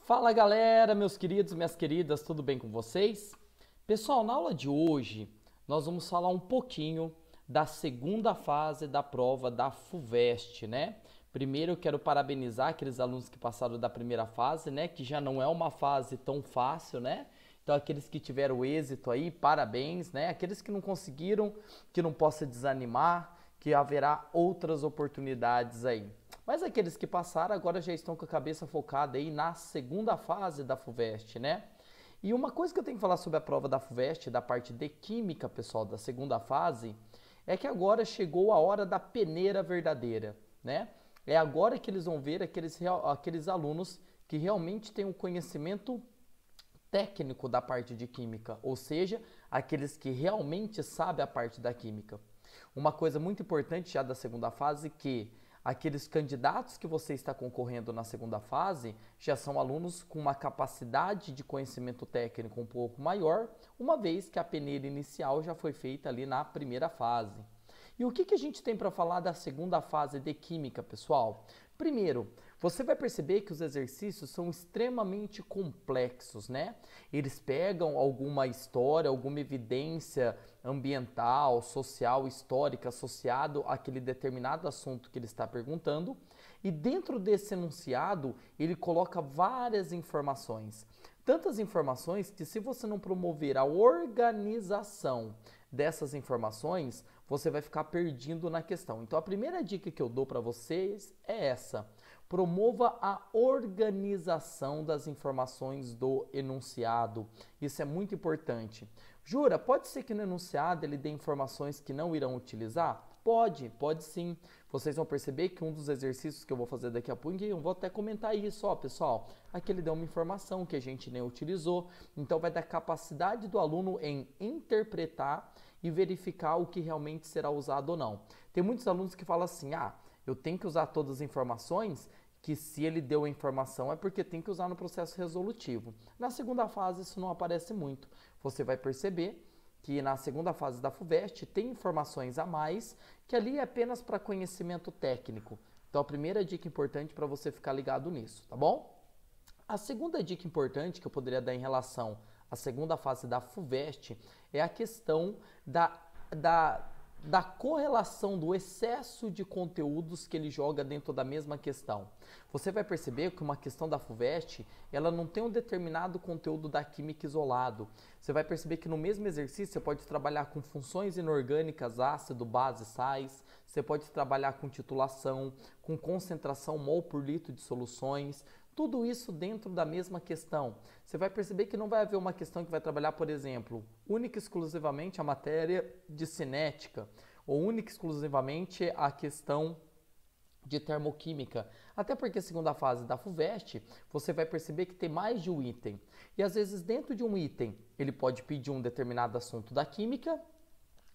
Fala galera, meus queridos, minhas queridas, tudo bem com vocês? Pessoal, na aula de hoje nós vamos falar um pouquinho da segunda fase da prova da FUVEST, né? Primeiro eu quero parabenizar aqueles alunos que passaram da primeira fase, né? Que já não é uma fase tão fácil, né? Então aqueles que tiveram êxito aí, parabéns, né? Aqueles que não conseguiram, que não possa desanimar, que haverá outras oportunidades aí. Mas aqueles que passaram agora já estão com a cabeça focada aí na segunda fase da FUVEST, né? E uma coisa que eu tenho que falar sobre a prova da FUVEST, da parte de Química, pessoal, da segunda fase, é que agora chegou a hora da peneira verdadeira, né? É agora que eles vão ver aqueles alunos que realmente têm um conhecimento técnico da parte de Química, ou seja, aqueles que realmente sabem a parte da Química. Uma coisa muito importante já da segunda fase que aqueles candidatos que você está concorrendo na segunda fase já são alunos com uma capacidade de conhecimento técnico um pouco maior, uma vez que a peneira inicial já foi feita ali na primeira fase. E o que a gente tem para falar da segunda fase de Química, pessoal? Primeiro, você vai perceber que os exercícios são extremamente complexos, né? Eles pegam alguma história, alguma evidência ambiental, social, histórica associado àquele determinado assunto que ele está perguntando, e dentro desse enunciado ele coloca várias informações. Tantas informações que, se você não promover a organização dessas informações, você vai ficar perdido na questão. Então a primeira dica que eu dou para vocês é essa: promova a organização das informações do enunciado. Isso é muito importante. Jura, pode ser que no enunciado ele dê informações que não irão utilizar? Pode sim. Vocês vão perceber que um dos exercícios que eu vou fazer daqui a pouco, eu vou até comentar isso, ó, pessoal. Aqui ele deu uma informação que a gente nem utilizou, então vai dar capacidade do aluno em interpretar e verificar o que realmente será usado ou não. Tem muitos alunos que falam assim: eu tenho que usar todas as informações, que se ele deu a informação é porque tem que usar no processo resolutivo. Na segunda fase isso não aparece muito. Você vai perceber que na segunda fase da FUVEST tem informações a mais, que ali é apenas para conhecimento técnico. Então a primeira dica importante para você ficar ligado nisso, tá bom? A segunda dica importante que eu poderia dar em relação à segunda fase da FUVEST é a questão da correlação do excesso de conteúdos que ele joga dentro da mesma questão. Você vai perceber que uma questão da FUVEST, ela não tem um determinado conteúdo da química isolado. Você vai perceber que no mesmo exercício você pode trabalhar com funções inorgânicas, ácido, base, sais. Você pode trabalhar com titulação, com concentração mol por litro de soluções. Tudo isso dentro da mesma questão. Você vai perceber que não vai haver uma questão que vai trabalhar, por exemplo, única e exclusivamente a matéria de cinética, ou única e exclusivamente a questão de termoquímica. Até porque a segunda fase da FUVEST, você vai perceber que tem mais de um item. E às vezes dentro de um item, ele pode pedir um determinado assunto da química,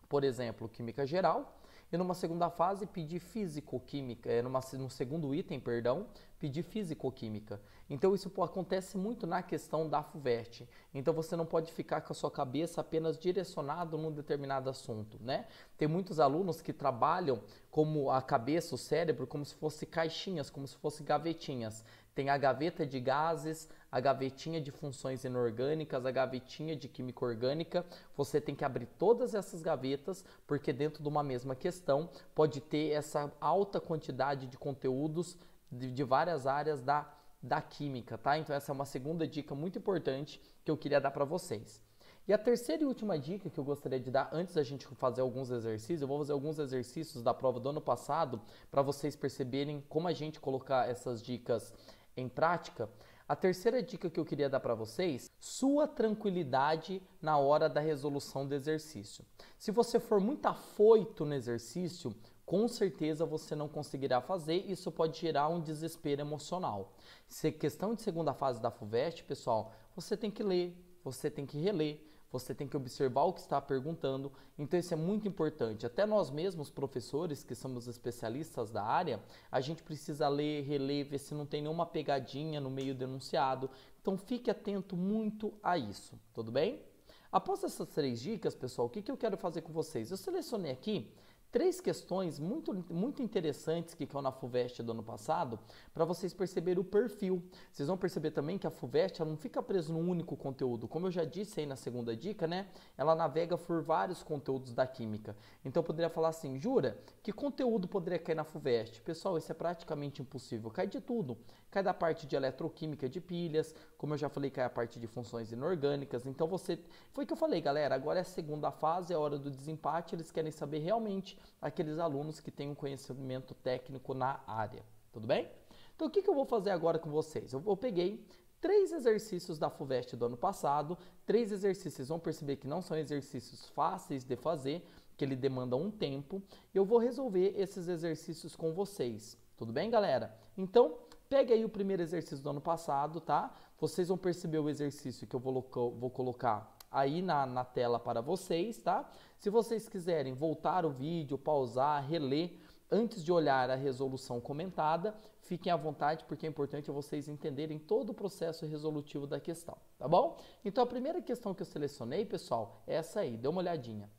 por exemplo, química geral, e numa segunda fase pedir físico-química, no segundo item, perdão, pedir físico-química. Então isso acontece muito na questão da FUVEST. Então você não pode ficar com a sua cabeça apenas direcionado num determinado assunto, né? Tem muitos alunos que trabalham como a cabeça, o cérebro, como se fosse caixinhas, como se fosse gavetinhas. Tem a gaveta de gases, a gavetinha de funções inorgânicas, a gavetinha de química orgânica. Você tem que abrir todas essas gavetas, porque dentro de uma mesma questão pode ter essa alta quantidade de conteúdos de várias áreas da química, tá? Então essa é uma segunda dica muito importante que eu queria dar para vocês. E a terceira e última dica que eu gostaria de dar antes da gente fazer alguns exercícios, eu vou fazer alguns exercícios da prova do ano passado para vocês perceberem como a gente colocar essas dicas em prática. A terceira dica que eu queria dar para vocês: sua tranquilidade na hora da resolução do exercício. Se você for muito afoito no exercício, com certeza você não conseguirá fazer, isso pode gerar um desespero emocional. Se é questão de segunda fase da FUVEST, pessoal, você tem que ler, você tem que reler, você tem que observar o que está perguntando, então isso é muito importante. Até nós mesmos, professores, que somos especialistas da área, a gente precisa ler, reler, ver se não tem nenhuma pegadinha no meio do enunciado, então fique atento muito a isso, tudo bem? Após essas 3 dicas, pessoal, o que eu quero fazer com vocês? Eu selecionei aqui três questões muito interessantes que caiu na FUVEST do ano passado, para vocês perceberem o perfil. Vocês vão perceber também que a FUVEST ela não fica presa num único conteúdo. Como eu já disse aí na segunda dica, né? Ela navega por vários conteúdos da química. Então eu poderia falar assim, Jura, que conteúdo poderia cair na FUVEST? Pessoal, isso é praticamente impossível. Cai de tudo. Cai da parte de eletroquímica de pilhas, como eu já falei, cai a parte de funções inorgânicas. Então foi o que eu falei, galera, agora é a segunda fase, é a hora do desempate, eles querem saber realmente aqueles alunos que têm um conhecimento técnico na área, tudo bem? Então o que eu vou fazer agora com vocês? Eu peguei 3 exercícios da FUVEST do ano passado, 3 exercícios, vocês vão perceber que não são exercícios fáceis de fazer, que ele demanda um tempo, eu vou resolver esses exercícios com vocês, tudo bem, galera? Então, pegue aí o primeiro exercício do ano passado, tá? Vocês vão perceber o exercício que eu vou colocar aí na tela para vocês, tá? Se vocês quiserem voltar o vídeo, pausar, reler, antes de olhar a resolução comentada, fiquem à vontade, porque é importante vocês entenderem todo o processo resolutivo da questão, tá bom? Então, a primeira questão que eu selecionei, pessoal, é essa aí, dê uma olhadinha.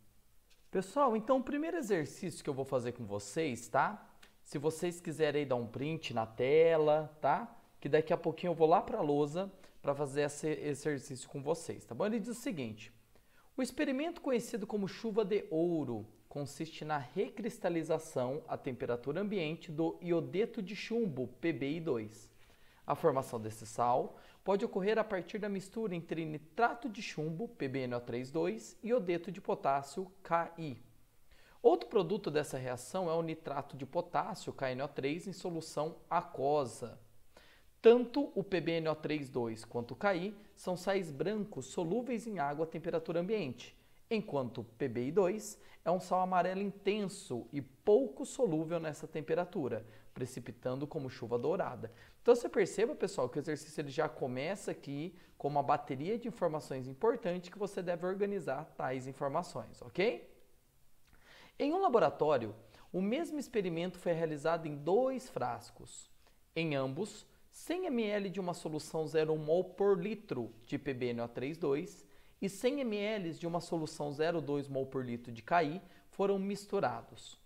Pessoal, então o primeiro exercício que eu vou fazer com vocês, tá? Se vocês quiserem dar um print na tela, tá? Que daqui a pouquinho eu vou lá para a lousa para fazer esse exercício com vocês, tá bom? Ele diz o seguinte: o experimento conhecido como chuva de ouro consiste na recristalização à temperatura ambiente do iodeto de chumbo, PbI2. A formação desse sal pode ocorrer a partir da mistura entre nitrato de chumbo, PbNO3,2, e iodeto de potássio, Ki. Outro produto dessa reação é o nitrato de potássio, KNO3, em solução aquosa. Tanto o PbNO3,2 quanto o Ki são sais brancos solúveis em água a temperatura ambiente, enquanto o PbI2 é um sal amarelo intenso e pouco solúvel nessa temperatura, precipitando como chuva dourada. Então você perceba, pessoal, que o exercício ele já começa aqui com uma bateria de informações importantes que você deve organizar tais informações, ok? Em um laboratório, o mesmo experimento foi realizado em 2 frascos. Em ambos, 100 ml de uma solução 0,1 mol por litro de PbNO3,2 e 100 ml de uma solução 0,2 mol por litro de Ki foram misturados.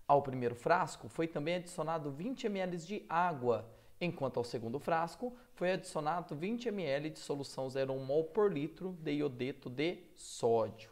Ao primeiro frasco foi também adicionado 20 ml de água, enquanto ao segundo frasco foi adicionado 20 ml de solução 0,1 mol por litro de iodeto de sódio.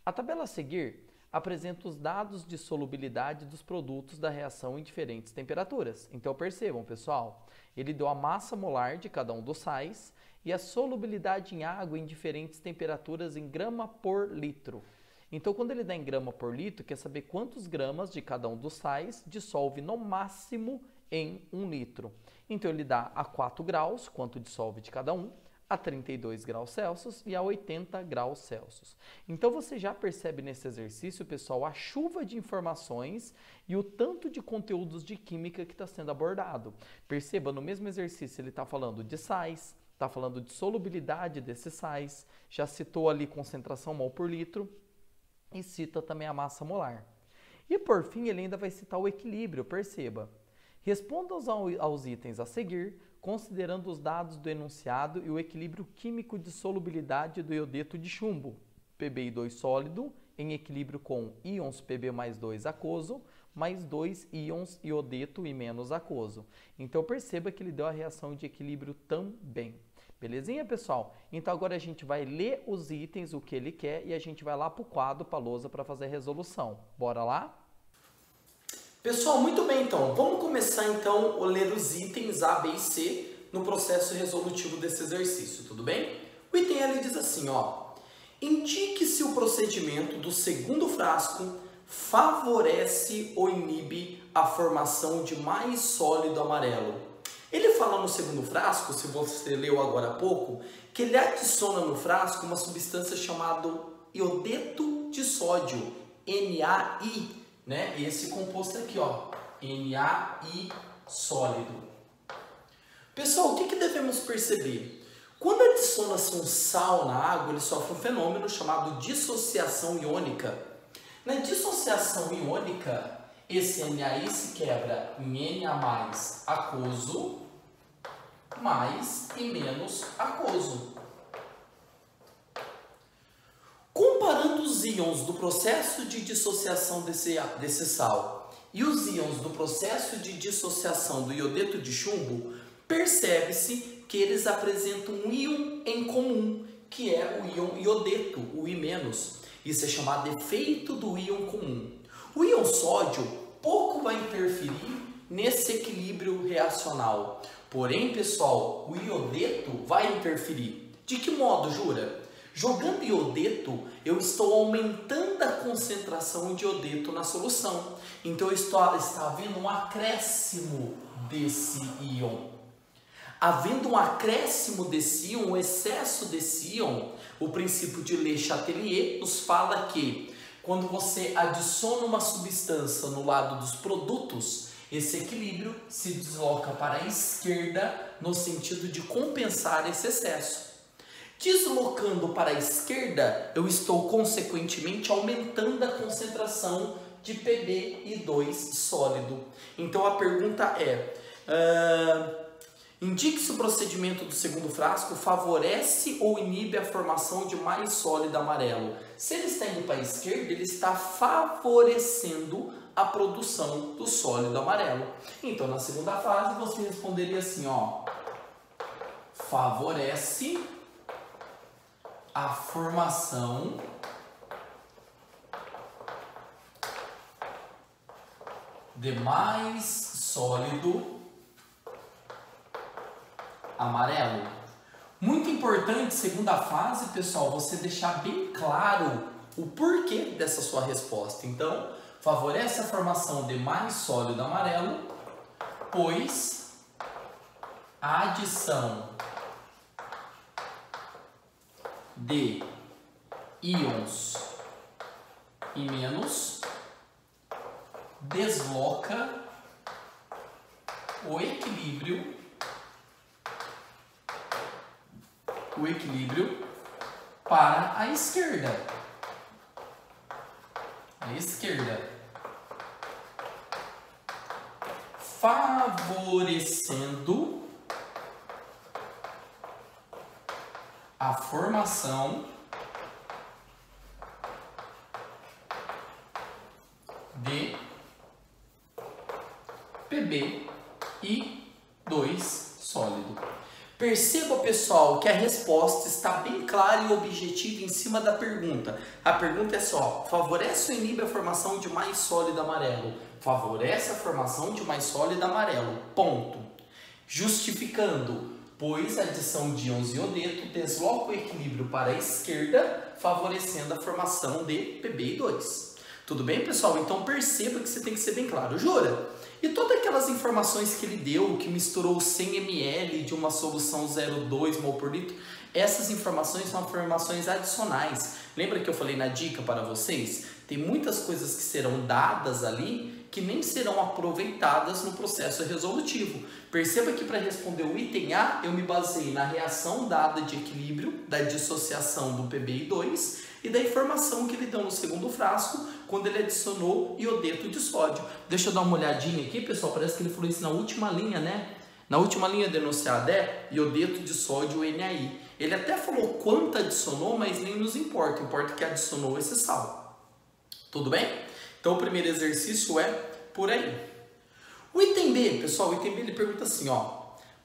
A tabela a seguir apresenta os dados de solubilidade dos produtos da reação em diferentes temperaturas. Então percebam, pessoal, ele deu a massa molar de cada um dos sais e a solubilidade em água em diferentes temperaturas em grama por litro. Então, quando ele dá em grama por litro, quer saber quantos gramas de cada um dos sais dissolve no máximo em 1 litro. Então, ele dá a 4 graus, quanto dissolve de cada um, a 32 graus Celsius e a 80 graus Celsius. Então, você já percebe nesse exercício, pessoal, a chuva de informações e o tanto de conteúdos de química que está sendo abordado. Perceba, no mesmo exercício, ele está falando de sais, está falando de solubilidade desses sais, já citou ali concentração mol por litro e cita também a massa molar. E por fim, ele ainda vai citar o equilíbrio, perceba. Responda aos itens a seguir, considerando os dados do enunciado e o equilíbrio químico de solubilidade do iodeto de chumbo, PbI2 sólido, em equilíbrio com íons Pb mais 2 aquoso, mais 2 íons iodeto e menos aquoso. Então perceba que ele deu a reação de equilíbrio também. Belezinha, pessoal? Então agora a gente vai ler os itens, o que ele quer, e a gente vai lá para o quadro, para a lousa, para fazer a resolução. Bora lá? Pessoal, muito bem, então. Vamos começar, então, a ler os itens A, B e C no processo resolutivo desse exercício, tudo bem? O item A, ele diz assim, ó. Indique se o procedimento do segundo frasco favorece ou inibe a formação de mais sólido amarelo. Ele fala no segundo frasco, se você leu agora há pouco, que ele adiciona no frasco uma substância chamada iodeto de sódio, NaI, né? Esse composto aqui, ó, NaI sólido. Pessoal, o que devemos perceber? Quando adiciona-se um sal na água, ele sofre um fenômeno chamado dissociação iônica. Na dissociação iônica, esse NaI se quebra em Na aquoso mais e menos aquoso. Comparando os íons do processo de dissociação desse sal e os íons do processo de dissociação do iodeto de chumbo, percebe-se que eles apresentam um íon em comum, que é o íon iodeto, o I-. Isso é chamado de efeito do íon comum. O íon sódio pouco vai interferir nesse equilíbrio reacional. Porém, pessoal, o iodeto vai interferir. De que modo, Jura? Jogando iodeto, eu estou aumentando a concentração de iodeto na solução. Então, está havendo um acréscimo desse íon. Havendo um acréscimo desse íon, um excesso desse íon, o princípio de Le Chatelier nos fala que quando você adiciona uma substância no lado dos produtos, esse equilíbrio se desloca para a esquerda no sentido de compensar esse excesso. Deslocando para a esquerda, eu estou consequentemente aumentando a concentração de Pb2 sólido. Então a pergunta é, indique se o procedimento do segundo frasco favorece ou inibe a formação de mais sólido amarelo. Se ele está indo para a esquerda, ele está favorecendo a produção do sólido amarelo. Então, na segunda fase, você responderia assim, ó, favorece a formação de mais sólido amarelo. Muito importante, segunda fase, pessoal, você deixar bem claro o porquê dessa sua resposta. Então, favorece a formação de mais sólido amarelo, pois a adição de íons I- desloca o equilíbrio para a esquerda. Favorecendo a formação de Pb2 sólido. Perceba, pessoal, que a resposta está bem clara e objetiva em cima da pergunta. A pergunta é só, favorece ou inibe a formação de mais sólido amarelo? Favorece a formação de mais sólido amarelo, ponto. Justificando, pois a adição de íons iodeto desloca o equilíbrio para a esquerda, favorecendo a formação de Pb2. Tudo bem, pessoal? Então perceba que você tem que ser bem claro. Jura? E todas aquelas informações que ele deu, que misturou 100 ml de uma solução 0,2 mol por litro, essas informações são informações adicionais. Lembra que eu falei na dica para vocês? Tem muitas coisas que serão dadas ali que nem serão aproveitadas no processo resolutivo. Perceba que para responder o item A, eu me baseei na reação dada de equilíbrio, da dissociação do Pb2 e da informação que ele deu no segundo frasco, quando ele adicionou iodeto de sódio. Deixa eu dar uma olhadinha aqui, pessoal, parece que ele falou isso na última linha, né? Na última linha denunciada é iodeto de sódio NaI. Ele até falou quanto adicionou, mas nem nos importa, importa que adicionou esse sal. Tudo bem? Então o primeiro exercício é por aí. O item B, pessoal, o item B ele pergunta assim, ó.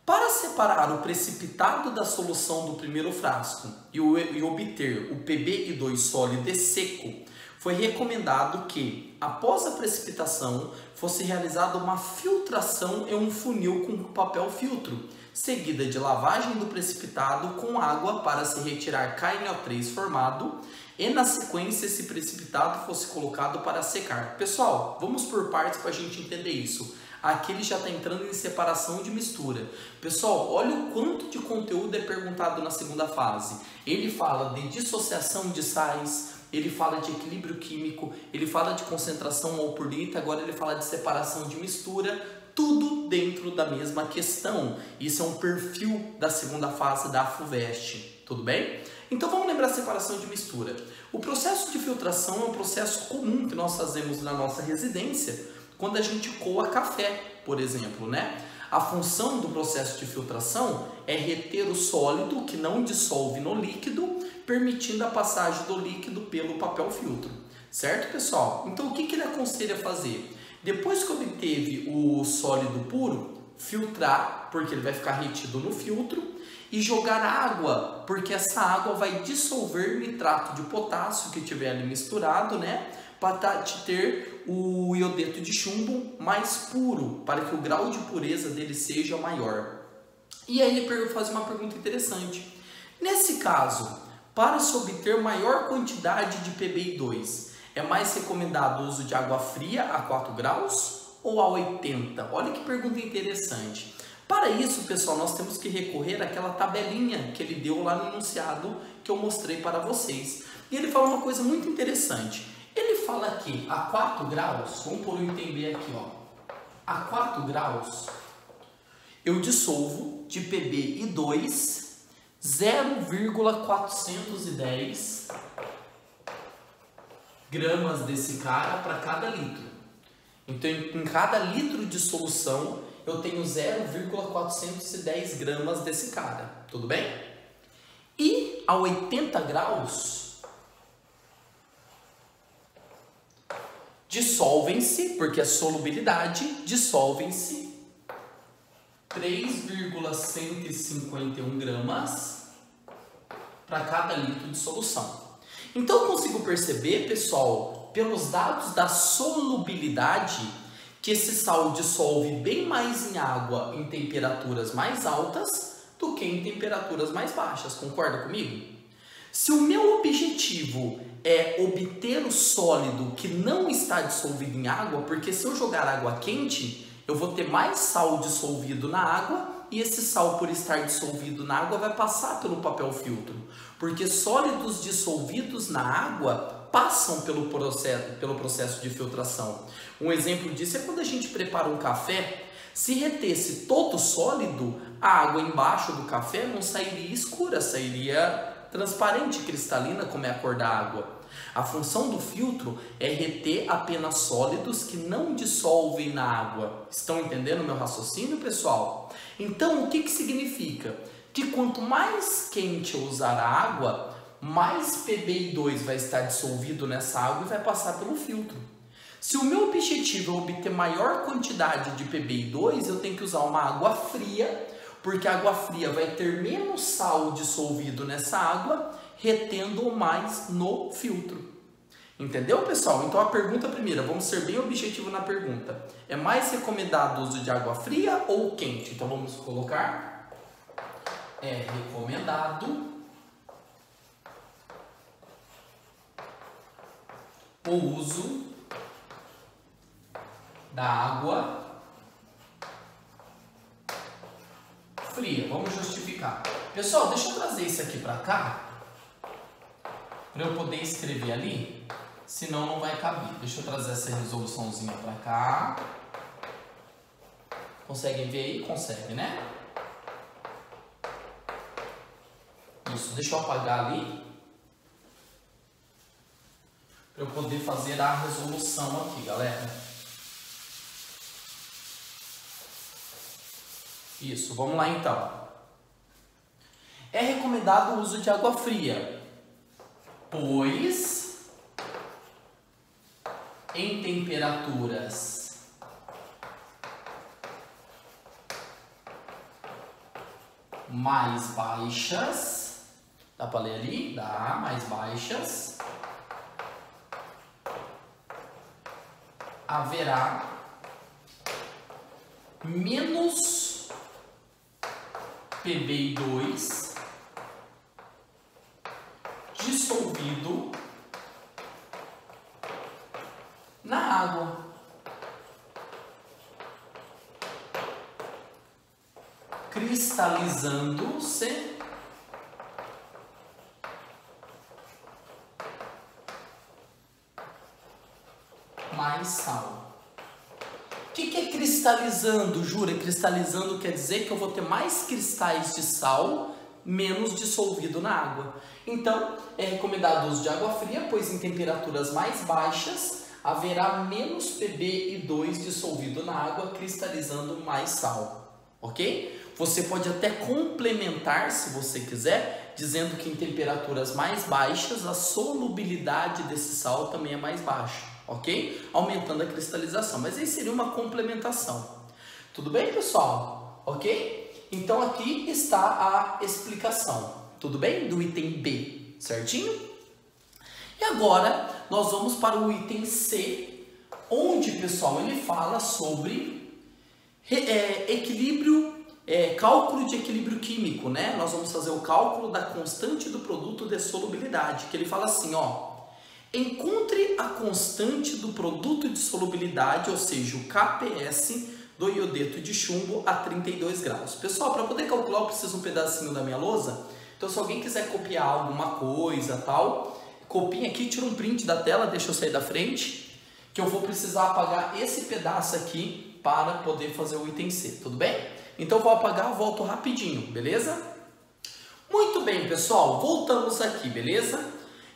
Para separar o precipitado da solução do primeiro frasco e obter o Pb2 sólido e seco, foi recomendado que, após a precipitação, fosse realizada uma filtração em um funil com papel filtro, seguida de lavagem do precipitado com água para se retirar KNO3 formado e, na sequência, esse precipitado fosse colocado para secar. Pessoal, vamos por partes para a gente entender isso. Aqui ele já está entrando em separação de mistura. Pessoal, olha o quanto de conteúdo é perguntado na segunda fase. Ele fala de dissociação de sais, ele fala de equilíbrio químico, ele fala de concentração mol por litro, agora ele fala de separação de mistura, tudo dentro da mesma questão. Isso é um perfil da segunda fase da FUVEST, tudo bem? Então vamos lembrar a separação de mistura. O processo de filtração é um processo comum que nós fazemos na nossa residência, quando a gente coa café, por exemplo, né? A função do processo de filtração é reter o sólido que não dissolve no líquido, permitindo a passagem do líquido pelo papel filtro. Certo, pessoal? Então, o que ele aconselha fazer? Depois que obteve o sólido puro, filtrar, porque ele vai ficar retido no filtro, e jogar água, porque essa água vai dissolver nitrato de potássio que tiver ali misturado, né? Para ter o iodeto de chumbo mais puro, para que o grau de pureza dele seja maior. E aí ele faz uma pergunta interessante. Nesse caso, para se obter maior quantidade de PbI2, é mais recomendado o uso de água fria a 4 graus ou a 80? Olha que pergunta interessante. Para isso, pessoal, nós temos que recorrer àquela tabelinha que ele deu lá no enunciado que eu mostrei para vocês. E ele fala uma coisa muito interessante. Ele fala que a 4 graus, vamos por entender aqui, ó. A 4 graus, eu dissolvo de PbI2 0,410 gramas desse cara para cada litro. Então, em cada litro de solução, eu tenho 0,410 gramas desse cara. Tudo bem? E a 80 graus, dissolvem-se, porque a solubilidade, dissolvem-se 3,151 gramas para cada litro de solução. Então, eu consigo perceber, pessoal, pelos dados da solubilidade, que esse sal dissolve bem mais em água em temperaturas mais altas do que em temperaturas mais baixas. Concorda comigo? Se o meu objetivo é obter o sólido que não está dissolvido em água, porque se eu jogar água quente, eu vou ter mais sal dissolvido na água e esse sal, por estar dissolvido na água, vai passar pelo papel filtro. Porque sólidos dissolvidos na água passam pelo processo de filtração. Um exemplo disso é quando a gente prepara um café. Se retesse todo sólido, a água embaixo do café não sairia escura, sairia transparente, cristalina, como é a cor da água. A função do filtro é reter apenas sólidos que não dissolvem na água. Estão entendendo o meu raciocínio, pessoal? Então, o que significa? Que quanto mais quente eu usar a água, mais PbI2 vai estar dissolvido nessa água e vai passar pelo filtro. Se o meu objetivo é obter maior quantidade de PbI2, eu tenho que usar uma água fria, porque a água fria vai ter menos sal dissolvido nessa água, retendo mais no filtro. Entendeu, pessoal? Então a pergunta primeira, vamos ser bem objetivo na pergunta. É mais recomendado o uso de água fria ou quente? Então vamos colocar... É recomendado o uso da água fria. Vamos justificar. Pessoal, deixa eu trazer isso aqui para cá, para eu poder escrever ali, senão não vai caber. Deixa eu trazer essa resoluçãozinha para cá. Conseguem ver aí? Consegue, né? Isso, deixa eu apagar ali, para eu poder fazer a resolução aqui, galera. Isso, vamos lá então. É recomendado o uso de água fria, pois em temperaturas mais baixas, dá para ler ali? Dá, mais baixas, haverá menos PbI2 dissolvido na água. Cristalizando-se mais sal. O que é cristalizando, Jura? Cristalizando quer dizer que eu vou ter mais cristais de sal, menos dissolvido na água. Então, é recomendado o uso de água fria, pois em temperaturas mais baixas haverá menos PbI2 dissolvido na água, cristalizando mais sal. ok? Você pode até complementar, se você quiser, dizendo que em temperaturas mais baixas a solubilidade desse sal também é mais baixa, ok? Aumentando a cristalização, mas aí seria uma complementação. Tudo bem, pessoal? Ok? Então aqui está a explicação, tudo bem? Do item B, certinho? E agora nós vamos para o item C, onde, pessoal, ele fala sobre cálculo de equilíbrio químico, né? Nós vamos fazer o cálculo da constante do produto de solubilidade, que ele fala assim, ó, encontre a constante do produto de solubilidade, ou seja, o KPS do iodeto de chumbo a 32 graus. Pessoal, para poder calcular eu preciso um pedacinho da minha lousa, então se alguém quiser copiar alguma coisa, tal, copia aqui, tira um print da tela, deixa eu sair da frente, que eu vou precisar apagar esse pedaço aqui para poder fazer o item C, tudo bem? Então vou apagar, volto rapidinho, beleza? Muito bem, pessoal, voltamos aqui, beleza?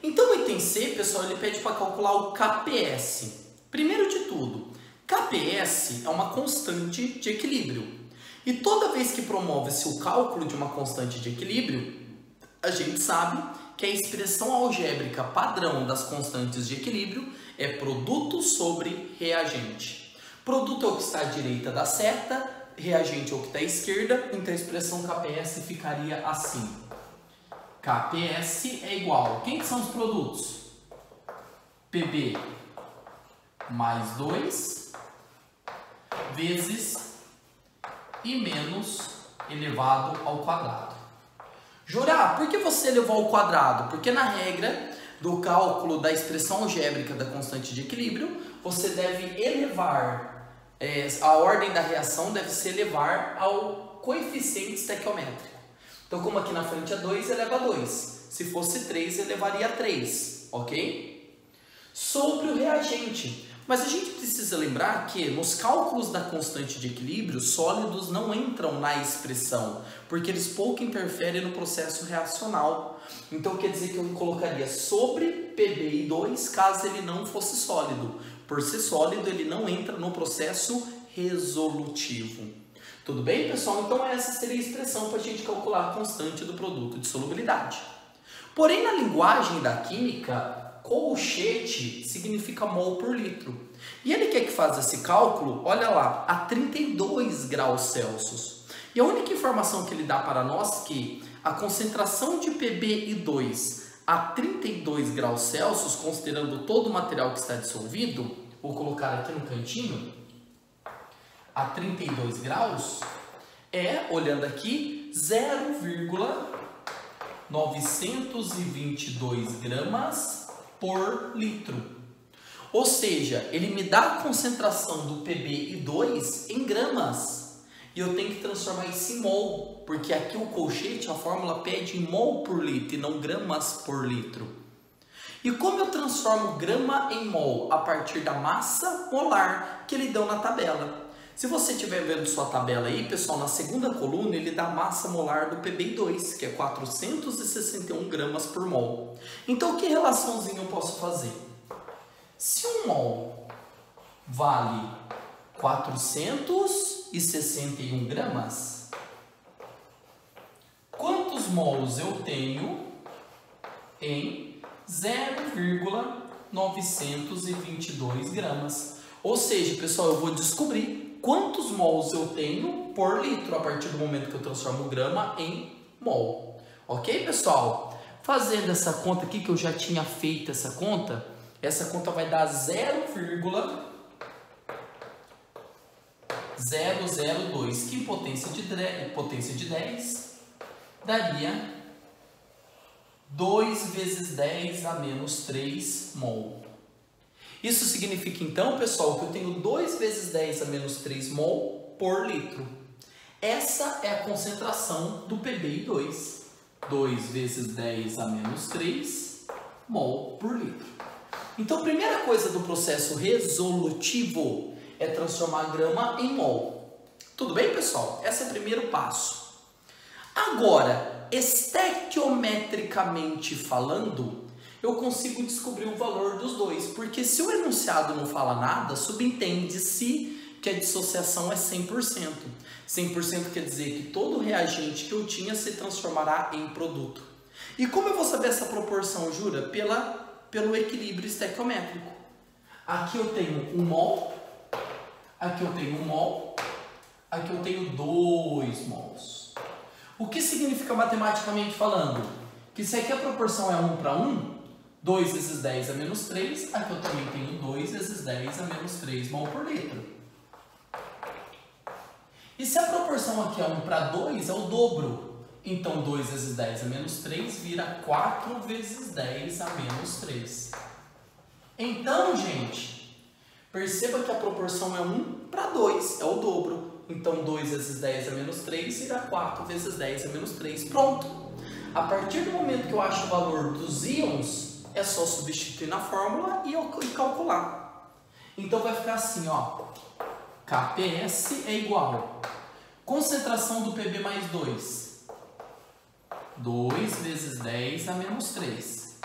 Então o item C, pessoal, ele pede para calcular o KPS. Primeiro de tudo, KPS é uma constante de equilíbrio. E toda vez que promove-se o cálculo de uma constante de equilíbrio, a gente sabe que a expressão algébrica padrão das constantes de equilíbrio é produto sobre reagente. Produto é o que está à direita da seta, reagente é o que está à esquerda, então a expressão KPS ficaria assim. KPS é igual, quem que são os produtos? PB mais 2 vezes I menos elevado ao quadrado. Jurar, por que você elevou ao quadrado? Porque na regra do cálculo da expressão algébrica da constante de equilíbrio, você deve elevar, a ordem da reação deve se elevar ao coeficiente estequiométrico. Então, como aqui na frente é 2, eleva a 2. Se fosse 3, elevaria a 3, ok? Sobre o reagente. Mas a gente precisa lembrar que nos cálculos da constante de equilíbrio, sólidos não entram na expressão, porque eles pouco interferem no processo reacional. Então quer dizer que eu colocaria sobre PbI2 caso ele não fosse sólido. Por ser sólido, ele não entra no processo resolutivo. Tudo bem, pessoal? Então essa seria a expressão para a gente calcular a constante do produto de solubilidade. Porém, na linguagem da química, colchete significa mol por litro. E ele quer que faça esse cálculo, olha lá, a 32 graus Celsius. E a única informação que ele dá para nós é que a concentração de PbI2 a 32 graus Celsius, considerando todo o material que está dissolvido, vou colocar aqui no cantinho, a 32 graus, olhando aqui, 0,922 gramas por litro. Ou seja, ele me dá a concentração do PbI2 em gramas. E eu tenho que transformar isso em mol, porque aqui o colchete, a fórmula pede em mol por litro e não gramas por litro. E como eu transformo grama em mol? A partir da massa molar que ele deu na tabela. Se você estiver vendo sua tabela aí, pessoal, na segunda coluna ele dá a massa molar do PbI2, que é 461 gramas por mol. Então, que relaçãozinha eu posso fazer? Se um mol vale 461 gramas, quantos mols eu tenho em 0,922 gramas? Ou seja, pessoal, eu vou descobrir quantos mols eu tenho por litro a partir do momento que eu transformo grama em mol. Ok, pessoal? Fazendo essa conta aqui, que eu já tinha feito essa conta vai dar 0,002, que em potência de 10 daria 2 vezes 10 a menos 3 mol. Isso significa então, pessoal, que eu tenho 2 vezes 10 a menos 3 mol por litro. Essa é a concentração do PbI2. 2 vezes 10 a menos 3 mol por litro. Então, a primeira coisa do processo resolutivo é transformar grama em mol. Tudo bem, pessoal? Esse é o primeiro passo. Agora, estequiometricamente falando, eu consigo descobrir o valor dos dois, porque se o enunciado não fala nada, subentende-se que a dissociação é 100%. 100% quer dizer que todo reagente que eu tinha se transformará em produto. E como eu vou saber essa proporção, Jura? Pelo equilíbrio estequiométrico. Aqui eu tenho 1 mol, aqui eu tenho 1 mol, aqui eu tenho 2 mols. O que significa matematicamente falando? Que se aqui a proporção é 1 para 1, 2 vezes 10 a menos 3, aqui eu também tenho 2 vezes 10 a menos 3 mol por litro. E se a proporção aqui é 1 para 2, é o dobro. Então 2 vezes 10 a menos 3 vira 4 vezes 10 a menos 3. Então, gente, perceba que a proporção é 1 para 2, é o dobro. Então 2 vezes 10 a menos 3 vira 4 vezes 10 a menos 3. Pronto! A partir do momento que eu acho o valor dos íons, é só substituir na fórmula e calcular. Então vai ficar assim, ó. KPS é igual. Concentração do Pb mais 2. 2 vezes 10 a menos 3.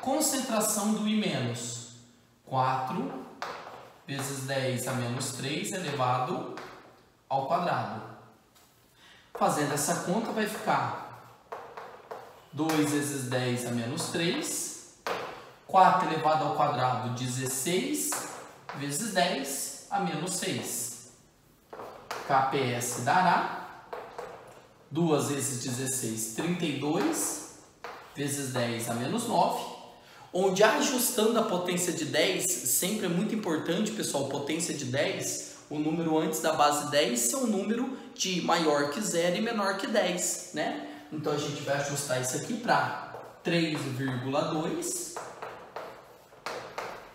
Concentração do I-, 4 vezes 10 a menos 3 elevado ao quadrado. Fazendo essa conta vai ficar 2 vezes 10 a menos 3, 4 elevado ao quadrado, 16, vezes 10 a menos 6. KPS dará 2 vezes 16, 32, vezes 10 a menos 9, onde ajustando a potência de 10, sempre é muito importante, pessoal, potência de 10, o número antes da base 10 ser um número de maior que 0 e menor que 10, né? Então a gente vai ajustar isso aqui para 3,2.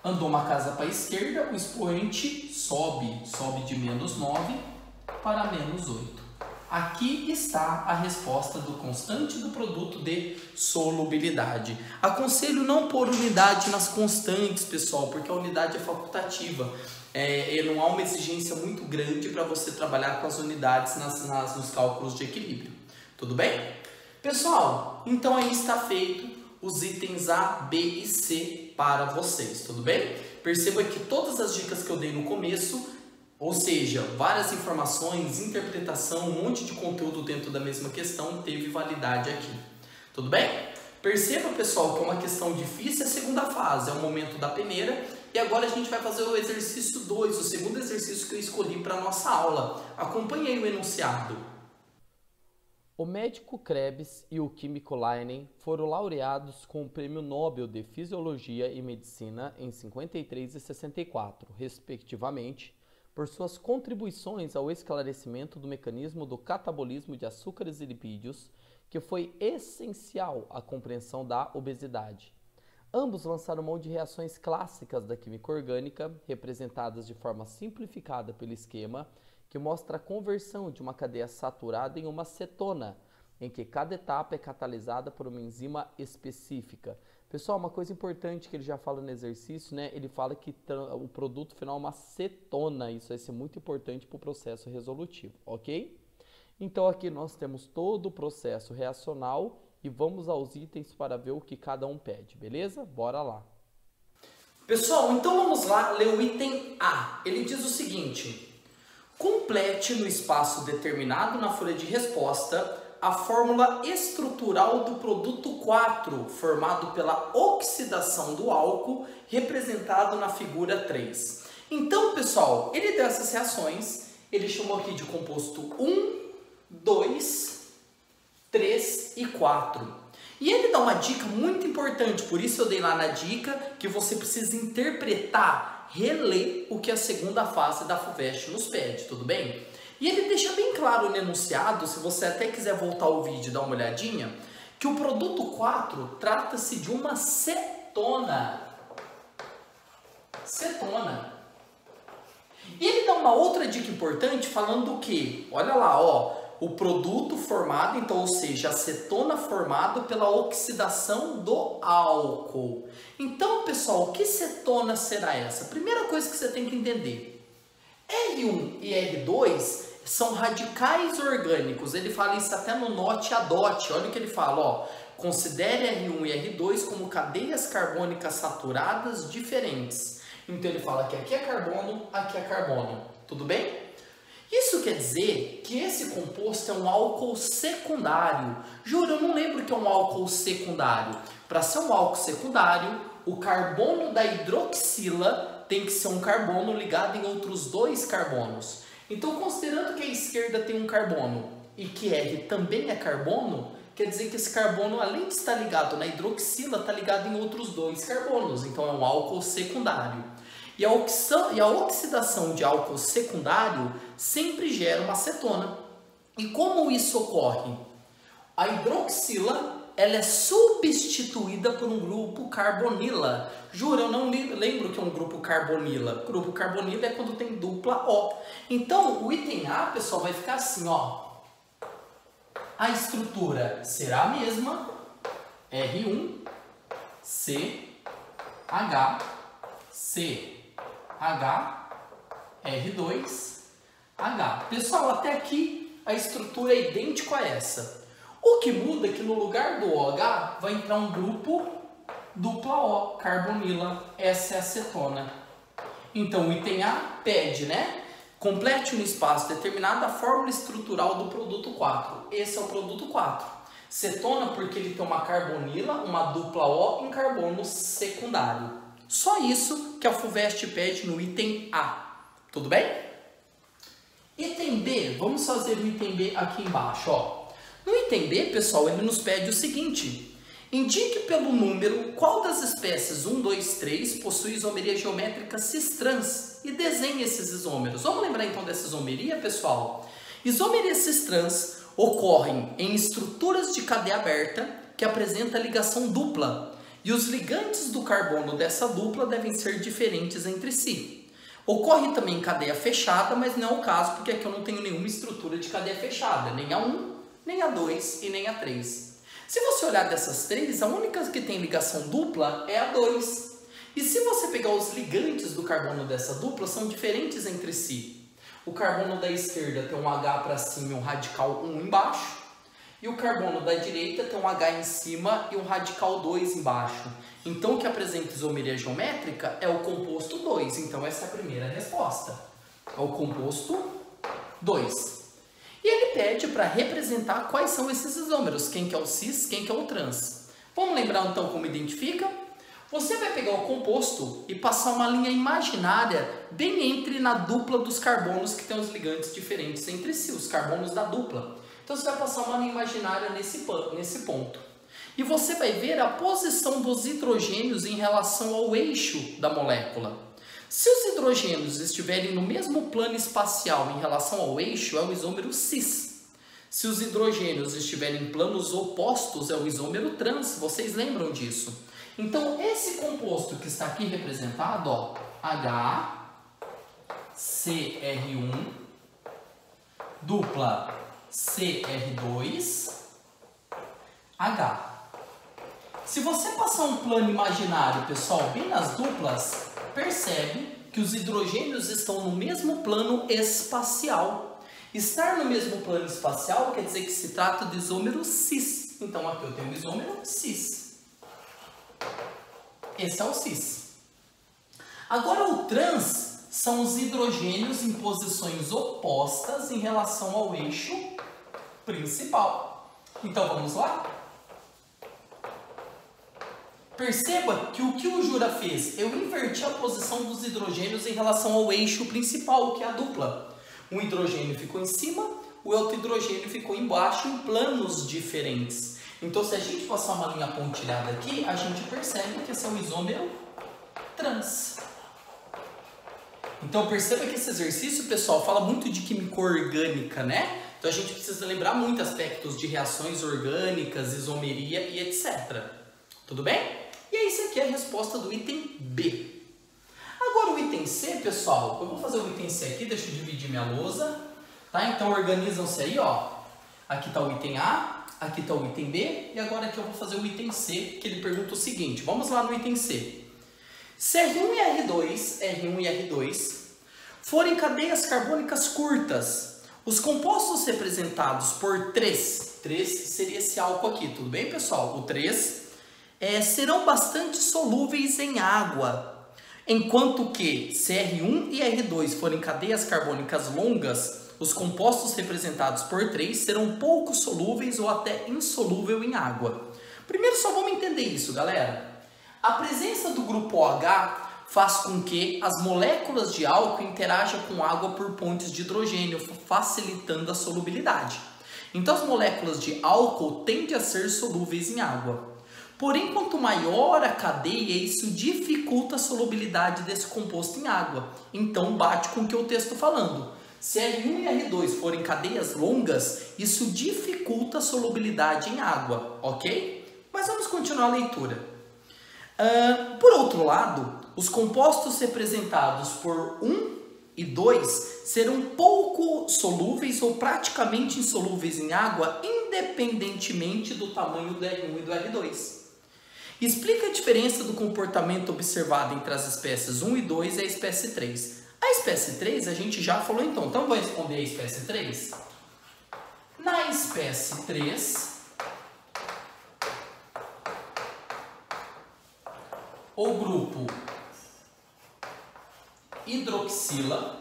Andou uma casa para a esquerda, o expoente sobe de menos 9 para menos 8. Aqui está a resposta do constante do produto de solubilidade. Aconselho não pôr unidade nas constantes, pessoal, porque a unidade é facultativa. Não há uma exigência muito grande para você trabalhar com as unidades nos cálculos de equilíbrio. Tudo bem? Pessoal, então aí está feito os itens A, B e C para vocês, tudo bem? Perceba que todas as dicas que eu dei no começo, ou seja, várias informações, interpretação, um monte de conteúdo dentro da mesma questão, teve validade aqui. Tudo bem? Perceba, pessoal, que é uma questão difícil a segunda fase, é o momento da peneira. E agora a gente vai fazer o exercício 2, o segundo exercício que eu escolhi para a nossa aula. Acompanhei o enunciado. O médico Krebs e o químico Leinen foram laureados com o Prêmio Nobel de Fisiologia e Medicina em 53 e 64, respectivamente, por suas contribuições ao esclarecimento do mecanismo do catabolismo de açúcares e lipídios, que foi essencial à compreensão da obesidade. Ambos lançaram mão de reações clássicas da química orgânica, representadas de forma simplificada pelo esquema, que mostra a conversão de uma cadeia saturada em uma cetona, em que cada etapa é catalisada por uma enzima específica. Pessoal, uma coisa importante que ele já fala no exercício, né? Ele fala que o produto final é uma cetona, isso vai ser muito importante para o processo resolutivo, ok? Então aqui nós temos todo o processo reacional e vamos aos itens para ver o que cada um pede, beleza? Bora lá! Pessoal, então vamos lá ler o item A. Ele diz o seguinte: complete no espaço determinado na folha de resposta a fórmula estrutural do produto 4, formado pela oxidação do álcool, representado na figura 3. Então, pessoal, ele deu essas reações, ele chamou aqui de composto 1, 2, 3 e 4. E ele dá uma dica muito importante, por isso eu dei lá na dica que você precisa interpretar, reler o que a segunda fase da FUVEST nos pede, tudo bem? E ele deixa bem claro no enunciado, se você até quiser voltar o vídeo e dar uma olhadinha, que o produto 4 trata-se de uma cetona. Cetona. E ele dá uma outra dica importante falando o quê? Olha lá, ó, o produto formado, então, ou seja, a cetona formada pela oxidação do álcool. Então, pessoal, que cetona será essa? Primeira coisa que você tem que entender. R1 e R2 são radicais orgânicos. Ele fala isso até no note a dot. Olha o que ele fala, ó. Considere R1 e R2 como cadeias carbônicas saturadas diferentes. Então ele fala que aqui é carbono, aqui é carbono. Tudo bem? Isso quer dizer que esse composto é um álcool secundário. Juro, eu não lembro que é um álcool secundário. Para ser um álcool secundário, o carbono da hidroxila tem que ser um carbono ligado em outros dois carbonos. Então, considerando que a esquerda tem um carbono e que R também é carbono, quer dizer que esse carbono, além de estar ligado na hidroxila, está ligado em outros dois carbonos. Então, é um álcool secundário. E a oxidação de álcool secundário sempre gera uma acetona. E como isso ocorre? A hidroxila ela é substituída por um grupo carbonila. Juro, eu não lembro que é um grupo carbonila. Grupo carbonila é quando tem dupla O. Então, o item A, pessoal, vai ficar assim, ó. A estrutura será a mesma, R1, C, H, C, H, R2, H. Pessoal, até aqui a estrutura é idêntica a essa. O que muda é que no lugar do OH vai entrar um grupo dupla O, carbonila, essa é a acetona. Então o item A pede, né? Complete no espaço determinado a fórmula estrutural do produto 4. Esse é o produto 4. Cetona porque ele tem uma carbonila, uma dupla O em carbono secundário. Só isso que a FUVEST pede no item A. Tudo bem? Item B, vamos fazer o item B aqui embaixo, ó. No item B, pessoal, ele nos pede o seguinte: indique pelo número qual das espécies 1, 2, 3 possui isomeria geométrica cis-trans e desenhe esses isômeros. Vamos lembrar então dessa isomeria, pessoal? Isomerias cis-trans ocorrem em estruturas de cadeia aberta que apresenta ligação dupla e os ligantes do carbono dessa dupla devem ser diferentes entre si. Ocorre também em cadeia fechada, mas não é o caso porque aqui eu não tenho nenhuma estrutura de cadeia fechada, nem a 1, nem a 2 e nem a 3. Se você olhar dessas três, a única que tem ligação dupla é a 2. E se você pegar os ligantes do carbono dessa dupla, são diferentes entre si. O carbono da esquerda tem um H para cima e um radical 1 embaixo. E o carbono da direita tem um H em cima e um radical 2 embaixo. Então, o que apresenta isomeria geométrica é o composto 2. Então, essa é a primeira resposta. É o composto 2. E ele pede para representar quais são esses isômeros, quem que é o cis, quem que é o trans. Vamos lembrar então como identifica? Você vai pegar o composto e passar uma linha imaginária bem entre na dupla dos carbonos que tem os ligantes diferentes entre si, os carbonos da dupla. Então você vai passar uma linha imaginária nesse ponto. E você vai ver a posição dos hidrogênios em relação ao eixo da molécula. Se os hidrogênios estiverem no mesmo plano espacial em relação ao eixo, é o isômero cis. Se os hidrogênios estiverem em planos opostos, é o isômero trans. Vocês lembram disso? Então, esse composto que está aqui representado, ó, HCr1, dupla CR2, H. Se você passar um plano imaginário, pessoal, bem nas duplas, percebe que os hidrogênios estão no mesmo plano espacial. Estar no mesmo plano espacial quer dizer que se trata de isômero cis. Então aqui eu tenho o isômero cis. Esse é o cis. Agora o trans são os hidrogênios em posições opostas em relação ao eixo principal. Então vamos lá? Perceba que o que o Jura fez? Eu inverti a posição dos hidrogênios em relação ao eixo principal, que é a dupla. Um hidrogênio ficou em cima, o outro hidrogênio ficou embaixo em planos diferentes. Então, se a gente passar uma linha pontilhada aqui, a gente percebe que esse é um isômero trans. Então, perceba que esse exercício, pessoal, fala muito de química orgânica, né? Então, a gente precisa lembrar muito aspectos de reações orgânicas, isomeria e etc. Tudo bem? E essa aqui é a resposta do item B. Agora o item C, pessoal, eu vou fazer o item C aqui, deixa eu dividir minha lousa, tá? Então organizam-se aí, ó. Aqui está o item A, aqui está o item B, e agora aqui eu vou fazer o item C, que ele pergunta o seguinte, vamos lá no item C. Se R1 e R2 forem cadeias carbônicas curtas, os compostos representados por 3 seria esse álcool aqui, tudo bem, pessoal? O 3 serão bastante solúveis em água Enquanto que se R1 e R2 forem cadeias carbônicas longas, os compostos representados por 3 serão pouco solúveis ou até insolúvel em água. Primeiro só vamos entender isso, galera. A presença do grupo OH faz com que as moléculas de álcool interajam com água por pontes de hidrogênio, facilitando a solubilidade. Então as moléculas de álcool tendem a ser solúveis em água. Porém, quanto maior a cadeia, isso dificulta a solubilidade desse composto em água. Então bate com o que eu estou falando. Se R1 e R2 forem cadeias longas, isso dificulta a solubilidade em água, ok? Mas vamos continuar a leitura. Por outro lado, os compostos representados por 1 e 2 serão pouco solúveis ou praticamente insolúveis em água, independentemente do tamanho do R1 e do R2. Explica a diferença do comportamento observado entre as espécies 1 e 2 e a espécie 3. A espécie 3 a gente já falou então vou responder a espécie 3. Na espécie 3, o grupo hidroxila,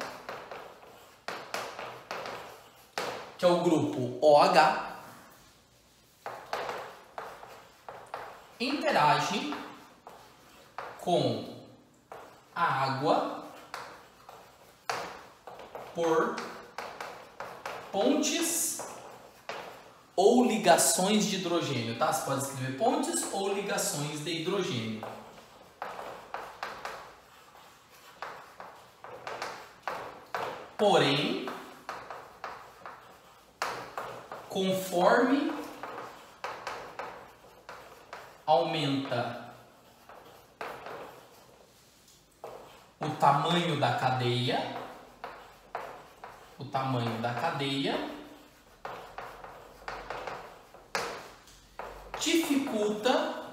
que é o grupo OH, interage com a água por pontes ou ligações de hidrogênio, tá? Você pode escrever pontes ou ligações de hidrogênio. Porém, conforme aumenta o tamanho da cadeia, dificulta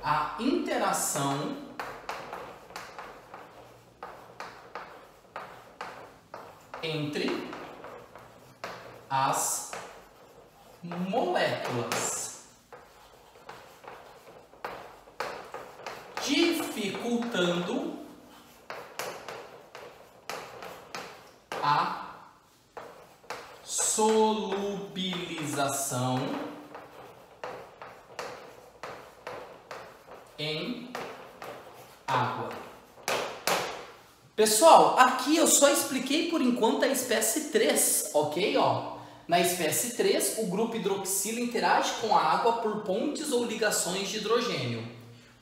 a interação entre as moléculas, dificultando a solubilização em água. Pessoal, aqui eu só expliquei por enquanto a espécie 3, ok? Na espécie 3, o grupo hidroxila interage com a água por pontes ou ligações de hidrogênio.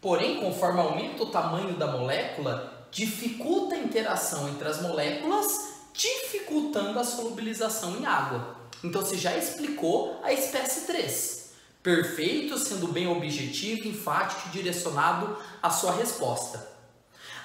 Porém, conforme aumenta o tamanho da molécula, dificulta a interação entre as moléculas, dificultando a solubilização em água. Então, você já explicou a espécie 3. Perfeito, sendo bem objetivo, enfático e direcionado à sua resposta.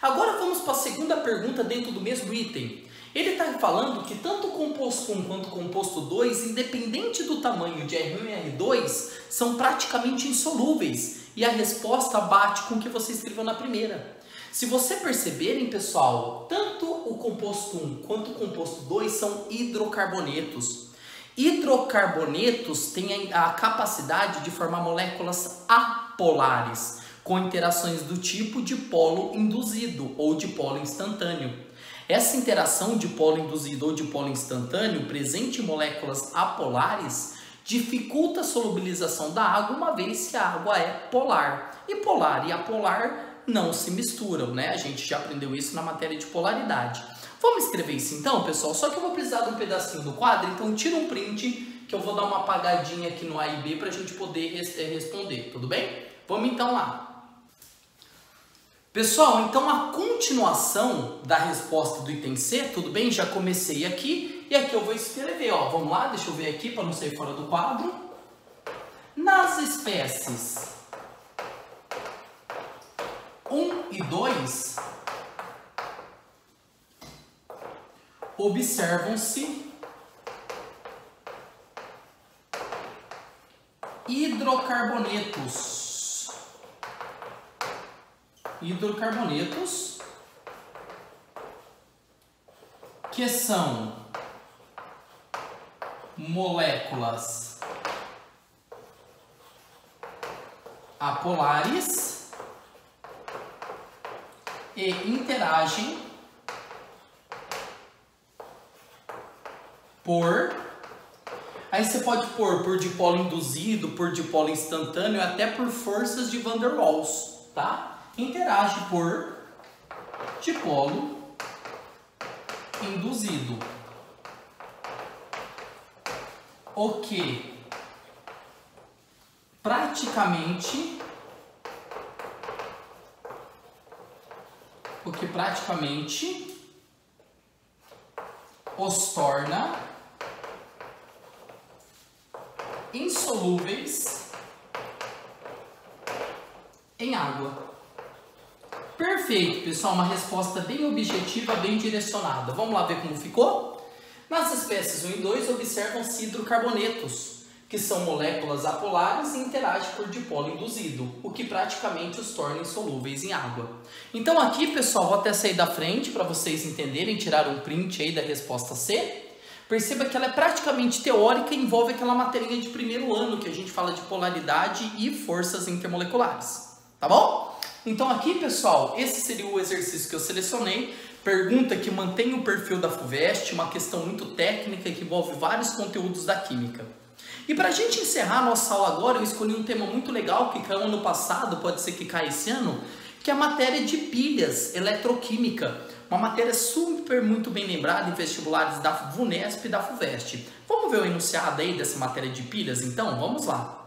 Agora vamos para a segunda pergunta dentro do mesmo item. Ele está falando que tanto o composto 1 quanto o composto 2, independente do tamanho de R1 e R2, são praticamente insolúveis. E a resposta bate com o que você escreveu na primeira. Se você perceberem, pessoal, tanto o composto 1 quanto o composto 2 são hidrocarbonetos. Hidrocarbonetos têm a capacidade de formar moléculas apolares, com interações do tipo dipolo induzido ou dipolo instantâneo. Essa interação de polo induzido ou dipolo instantâneo presente em moléculas apolares dificulta a solubilização da água, uma vez que a água é polar. E polar e apolar não se misturam, né? A gente já aprendeu isso na matéria de polaridade. Vamos escrever isso então, pessoal? Só que eu vou precisar de um pedacinho do quadro, então tira um print que eu vou dar uma apagadinha aqui no A e B para a gente poder responder, tudo bem? Vamos então lá. Pessoal, então a continuação da resposta do item C, tudo bem? Já comecei aqui e aqui eu vou escrever, vamos lá, deixa eu ver aqui para não sair fora do quadro. Nas espécies 1 e 2, observam-se hidrocarbonetos que são moléculas apolares e interagem por... Aí você pode pôr por dipolo induzido, por dipolo instantâneo, até por forças de Van der Waals, tá? Interage por dipolo induzido. O que praticamente os torna insolúveis em água. Perfeito, pessoal, uma resposta bem objetiva, bem direcionada. Vamos lá ver como ficou? Nas espécies 1 e 2, observam-se hidrocarbonetos, que são moléculas apolares e interagem por dipolo induzido, o que praticamente os torna insolúveis em água. Então aqui, pessoal, vou até sair da frente para vocês entenderem, tirar um print aí da resposta C. Perceba que ela é praticamente teórica e envolve aquela materinha de primeiro ano que a gente fala de polaridade e forças intermoleculares, tá bom? Então aqui, pessoal, esse seria o exercício que eu selecionei. Pergunta que mantém o perfil da FUVEST, uma questão muito técnica que envolve vários conteúdos da química. E para a gente encerrar a nossa aula agora, eu escolhi um tema muito legal que caiu ano passado, pode ser que caia esse ano, que é a matéria de pilhas, eletroquímica. Uma matéria super muito bem lembrada em vestibulares da VUNESP e da FUVEST. Vamos ver o enunciado aí dessa matéria de pilhas, então? Vamos lá.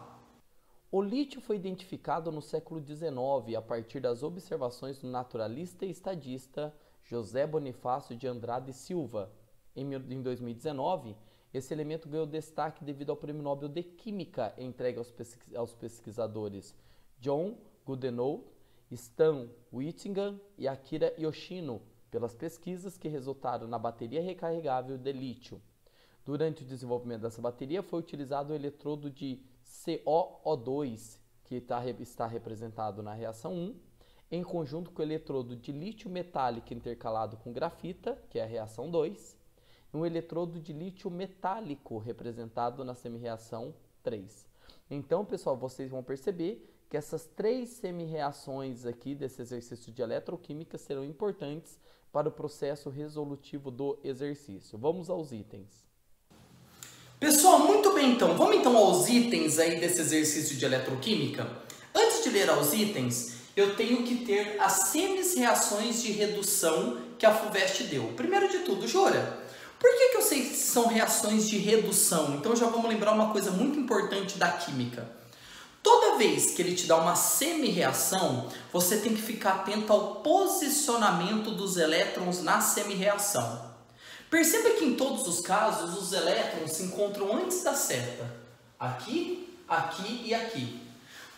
O lítio foi identificado no século XIX a partir das observações do naturalista e estadista José Bonifácio de Andrade Silva. Em 2019, esse elemento ganhou destaque devido ao Prêmio Nobel de Química entregue aos pesquisadores John Goodenough, Stan Whittingham e Akira Yoshino, pelas pesquisas que resultaram na bateria recarregável de lítio. Durante o desenvolvimento dessa bateria foi utilizado o eletrodo de COO2, que está representado na reação 1, em conjunto com o eletrodo de lítio metálico intercalado com grafita, que é a reação 2, e um eletrodo de lítio metálico representado na semi-reação 3. Então, pessoal, vocês vão perceber que essas 3 semi-reações aqui desse exercício de eletroquímica serão importantes para o processo resolutivo do exercício. Vamos aos itens. Pessoal, muito bem então. Vamos então aos itens aí desse exercício de eletroquímica? Antes de ler aos itens, eu tenho que ter as semi-reações de redução que a FUVEST deu. Primeiro de tudo, Jora, por que eu sei que são reações de redução? Então já vamos lembrar uma coisa muito importante da química. Toda vez que ele te dá uma semi-reação, você tem que ficar atento ao posicionamento dos elétrons na semi-reação. Perceba que em todos os casos, os elétrons se encontram antes da seta. Aqui, aqui e aqui.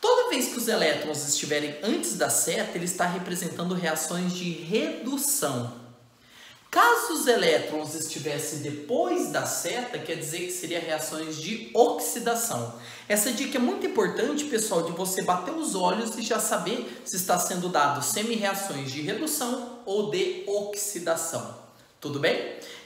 Toda vez que os elétrons estiverem antes da seta, ele está representando reações de redução. Caso os elétrons estivessem depois da seta, quer dizer que seria reações de oxidação. Essa dica é muito importante, pessoal, de você bater os olhos e já saber se está sendo dado semi-reações de redução ou de oxidação. Tudo bem?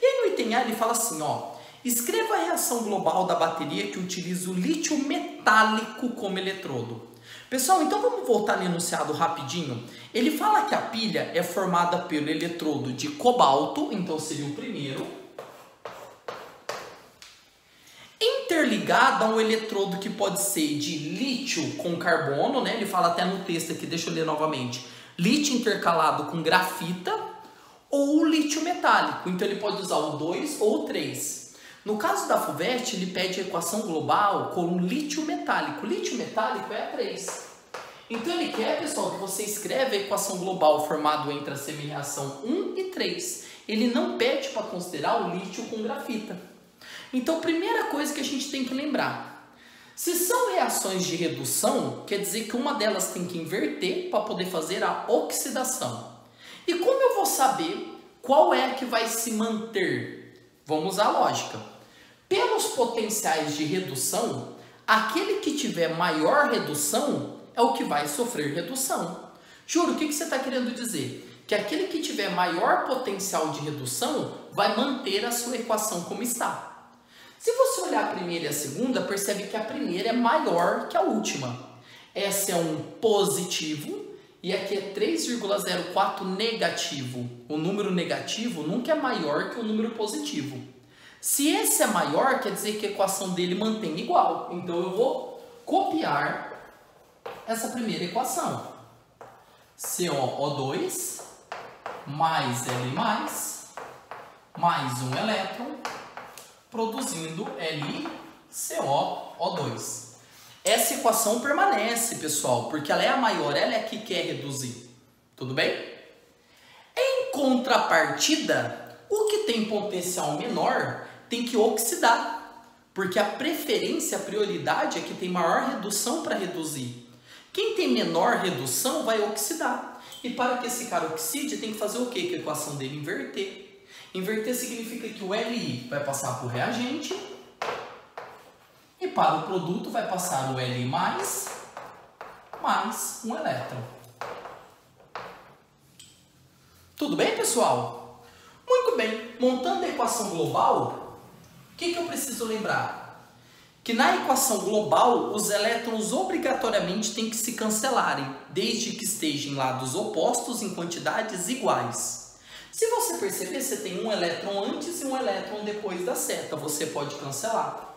E aí no item A ele fala assim, ó, escreva a reação global da bateria que utiliza o lítio metálico como eletrodo. Pessoal, então vamos voltar no enunciado rapidinho. Ele fala que a pilha é formada pelo eletrodo de cobalto, então seria o primeiro, interligada a um eletrodo que pode ser de lítio com carbono, né? Ele fala até no texto aqui, deixa eu ler novamente, lítio intercalado com grafita, ou o lítio metálico, então ele pode usar o 2 ou o 3. No caso da FUVEST, ele pede a equação global com lítio metálico. Lítio metálico é a 3. Então ele quer, pessoal, que você escreva a equação global formada entre a semi-reação 1 e 3. Ele não pede para considerar o lítio com grafita. Então, primeira coisa que a gente tem que lembrar. Se são reações de redução, quer dizer que uma delas tem que inverter para poder fazer a oxidação. E como eu vou saber qual é que vai se manter? Vamos à lógica. Pelos potenciais de redução, aquele que tiver maior redução é o que vai sofrer redução. Juro, o que você está querendo dizer? Que aquele que tiver maior potencial de redução vai manter a sua equação como está. Se você olhar a primeira e a segunda, percebe que a primeira é maior que a última. Essa é um positivo e aqui é 3,04 negativo. O número negativo nunca é maior que o número positivo. Se esse é maior, quer dizer que a equação dele mantém igual. Então eu vou copiar essa primeira equação. COO2 mais L+, mais um elétron, produzindo LiCoO2. Essa equação permanece, pessoal, porque ela é a maior, ela é a que quer reduzir. Tudo bem? Em contrapartida, o que tem potencial menor tem que oxidar, porque a preferência, a prioridade é que tem maior redução para reduzir. Quem tem menor redução vai oxidar. E para que esse cara oxide, tem que fazer o quê? Que a equação dele inverter. Inverter significa que o Li vai passar para o reagente e para o produto vai passar o Li mais um elétron. Tudo bem, pessoal? Muito bem. Montando a equação global, o que eu preciso lembrar? Que na equação global, os elétrons obrigatoriamente têm que se cancelarem, desde que estejam em lados opostos em quantidades iguais. Se você perceber, você tem um elétron antes e um elétron depois da seta, você pode cancelar.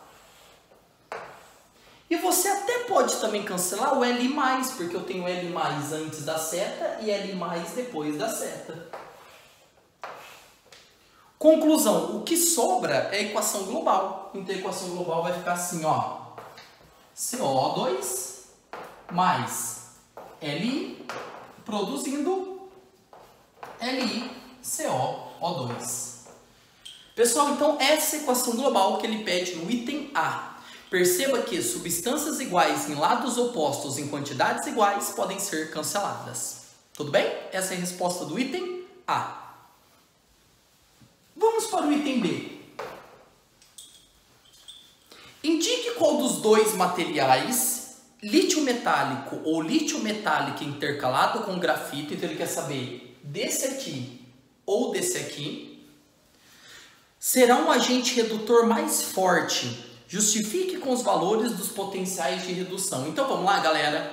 E você até pode também cancelar o Li+, porque eu tenho Li+ antes da seta e Li+ depois da seta. Conclusão, o que sobra é a equação global. Então a equação global vai ficar assim, ó. COO2 mais Li produzindo LiCoO2. Pessoal, então essa é a equação global que ele pede no item A. Perceba que substâncias iguais em lados opostos em quantidades iguais podem ser canceladas. Tudo bem? Essa é a resposta do item A. Vamos para o item B. Indique qual dos dois materiais, lítio metálico ou lítio metálico intercalado com grafito, então ele quer saber desse aqui ou desse aqui, será um agente redutor mais forte. Justifique com os valores dos potenciais de redução. Então vamos lá, galera.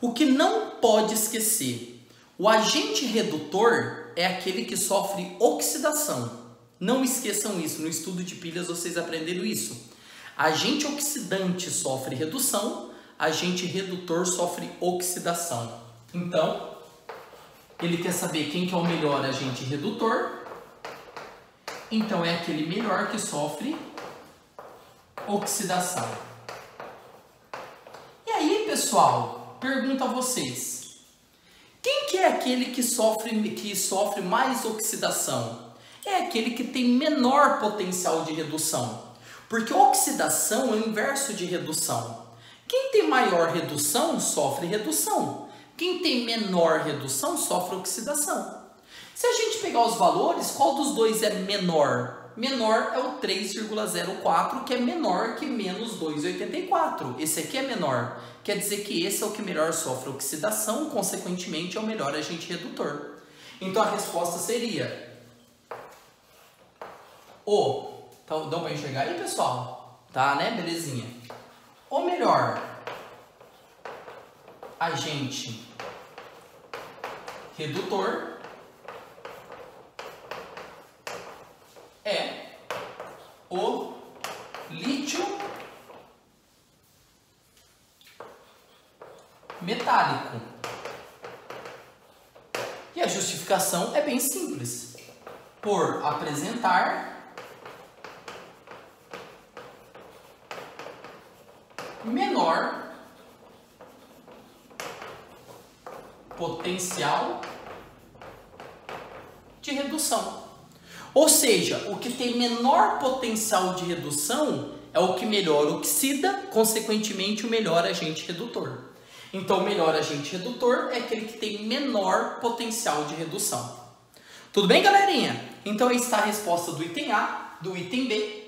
O que não pode esquecer, o agente redutor é aquele que sofre oxidação. Não esqueçam isso, no estudo de pilhas vocês aprenderam isso. Agente oxidante sofre redução, agente redutor sofre oxidação. Então, ele quer saber quem que é o melhor agente redutor. Então é aquele melhor que sofre oxidação. E aí, pessoal, pergunto a vocês. Quem que é aquele que sofre mais oxidação? É aquele que tem menor potencial de redução. Porque oxidação é o inverso de redução. Quem tem maior redução, sofre redução. Quem tem menor redução, sofre oxidação. Se a gente pegar os valores, qual dos dois é menor? Menor é o 3,04, que é menor que menos 2,84. Esse aqui é menor. Quer dizer que esse é o que melhor sofre oxidação, consequentemente é o melhor agente redutor. Então a resposta seria... Então, dá para enxergar aí, pessoal? Tá, né? Belezinha. O melhor agente redutor é o lítio metálico. E a justificação é bem simples. Por apresentar menor potencial de redução. Ou seja, o que tem menor potencial de redução é o que melhor oxida, consequentemente o melhor agente redutor. Então o melhor agente redutor é aquele que tem menor potencial de redução. Tudo bem, galerinha? Então aí está a resposta do item A, do item B.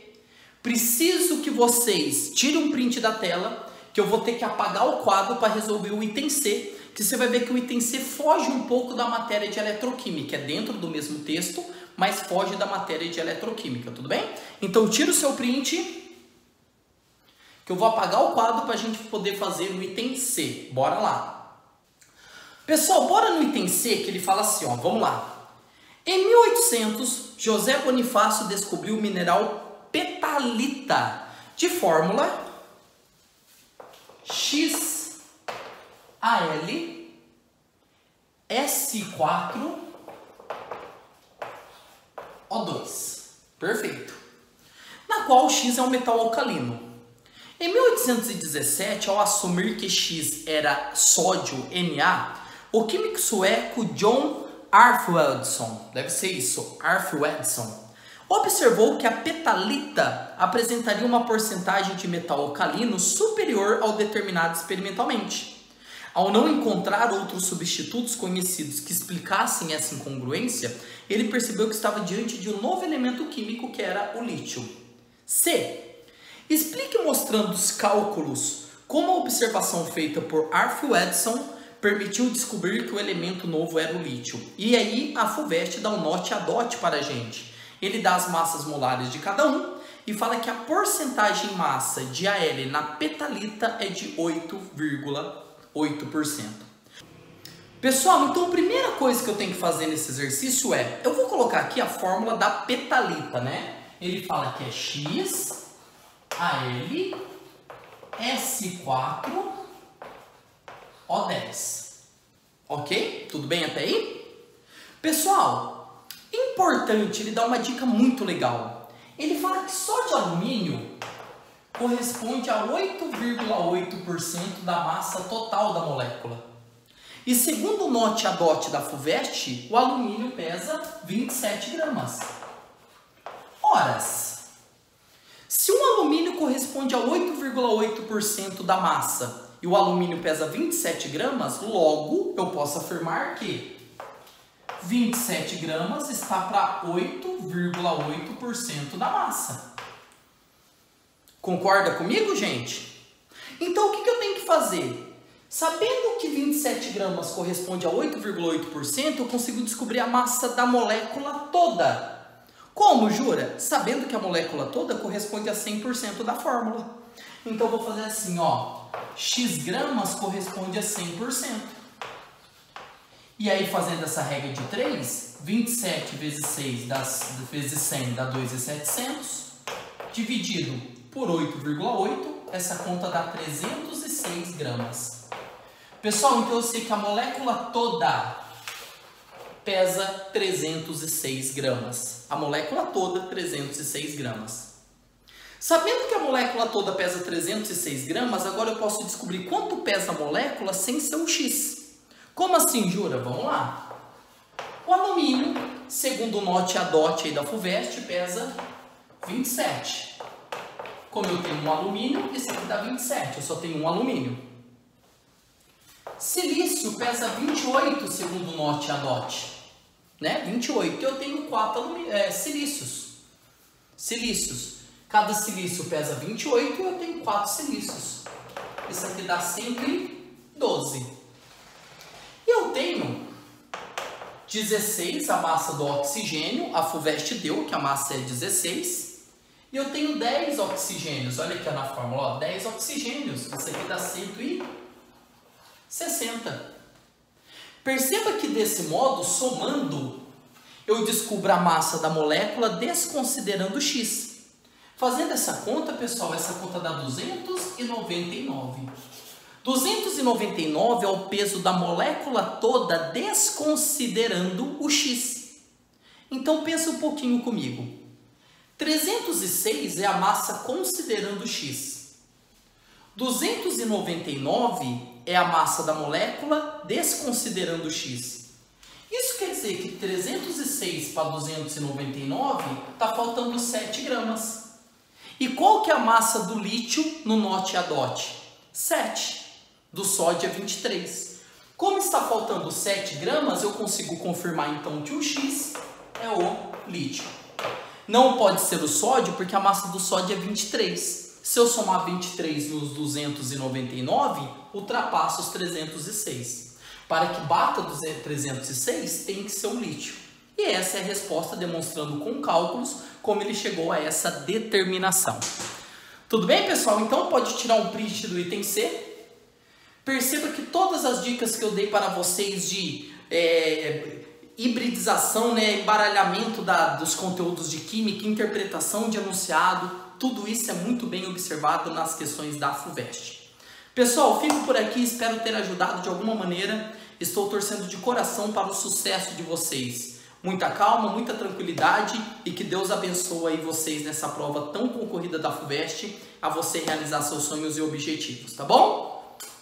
Preciso que vocês tirem um print da tela, que eu vou ter que apagar o quadro para resolver o item C, que você vai ver que o item C foge um pouco da matéria de eletroquímica, é dentro do mesmo texto, mas foge da matéria de eletroquímica, tudo bem? Então tira o seu print, que eu vou apagar o quadro para a gente poder fazer o item C. Bora lá! Pessoal, bora no item C, que ele fala assim, ó, vamos lá. Em 1800, José Bonifácio descobriu o mineral petalita, de fórmula XAlSO2. Perfeito. Na qual X é um metal alcalino. Em 1817, ao assumir que X era sódio Na, o químico sueco John Arthur-Edson, deve ser isso, Arthur-Edson, observou que a petalita apresentaria uma porcentagem de metal alcalino superior ao determinado experimentalmente. Ao não encontrar outros substitutos conhecidos que explicassem essa incongruência, ele percebeu que estava diante de um novo elemento químico que era o lítio. C. Explique mostrando os cálculos como a observação feita por Arthur-Edson permitiu descobrir que o elemento novo era o lítio. E aí a FUVEST dá um note a dote para a gente. Ele dá as massas molares de cada um e fala que a porcentagem massa de Al na petalita é de 8,8%. Pessoal, então a primeira coisa que eu tenho que fazer nesse exercício é, eu vou colocar aqui a fórmula da petalita, né? Ele fala que é XAlS4O10. Ok? Tudo bem até aí? Pessoal, importante, ele dá uma dica muito legal. Ele fala que só de alumínio corresponde a 8,8% da massa total da molécula. E segundo o note a dote da FUVEST, o alumínio pesa 27 gramas. Horas. Se um alumínio corresponde a 8,8% da massa e o alumínio pesa 27 gramas, logo eu posso afirmar que 27 gramas está para 8,8% da massa. Concorda comigo, gente? Então, o que eu tenho que fazer? Sabendo que 27 gramas corresponde a 8,8%, eu consigo descobrir a massa da molécula toda. Como, Jura? Sabendo que a molécula toda corresponde a 100% da fórmula. Então, eu vou fazer assim, ó. X gramas corresponde a 100%. E aí, fazendo essa regra de 3, 27 vezes 6 vezes 100 dá 2.700. Dividido por 8,8, essa conta dá 306 gramas. Pessoal, então eu sei que a molécula toda pesa 306 gramas. A molécula toda, 306 gramas. Sabendo que a molécula toda pesa 306 gramas, agora eu posso descobrir quanto pesa a molécula sem ser o X. Como assim, Jura? Vamos lá. O alumínio, segundo o note a dote aí da FUVEST, pesa 27. Como eu tenho um alumínio, esse aqui dá 27. Eu só tenho um alumínio. Silício pesa 28, segundo o note a dote. Né? 28. Eu tenho 4 silícios. Cada silício pesa 28 e eu tenho 4 silícios. Isso aqui dá 112. Eu tenho 16, a massa do oxigênio, a FUVEST deu, que a massa é 16. E eu tenho 10 oxigênios, olha aqui na fórmula, ó, 10 oxigênios, isso aqui dá 160. Perceba que desse modo, somando, eu descubro a massa da molécula desconsiderando X. Fazendo essa conta, pessoal, essa conta dá 299. 299 é o peso da molécula toda desconsiderando o X. Então pensa um pouquinho comigo. 306 é a massa considerando o X. 299 é a massa da molécula desconsiderando o X. Isso quer dizer que 306 para 299 está faltando 7 gramas. E qual que é a massa do lítio no note a dote? 7. Do sódio é 23. Como está faltando 7 gramas, eu consigo confirmar então que o X é o lítio. Não pode ser o sódio porque a massa do sódio é 23. Se eu somar 23 nos 299, ultrapasso os 306. Para que bata 306, tem que ser o lítio. E essa é a resposta demonstrando com cálculos como ele chegou a essa determinação. Tudo bem, pessoal? Então pode tirar um print do item C. Perceba que todas as dicas que eu dei para vocês de hibridização, né, embaralhamento dos conteúdos de química, interpretação de enunciado, tudo isso é muito bem observado nas questões da FUVEST. Pessoal, fico por aqui, espero ter ajudado de alguma maneira. Estou torcendo de coração para o sucesso de vocês. Muita calma, muita tranquilidade e que Deus abençoe aí vocês nessa prova tão concorrida da FUVEST, a você realizar seus sonhos e objetivos, tá bom?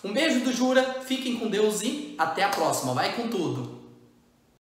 Um beijo do Jura, fiquem com Deus e até a próxima. Vai com tudo!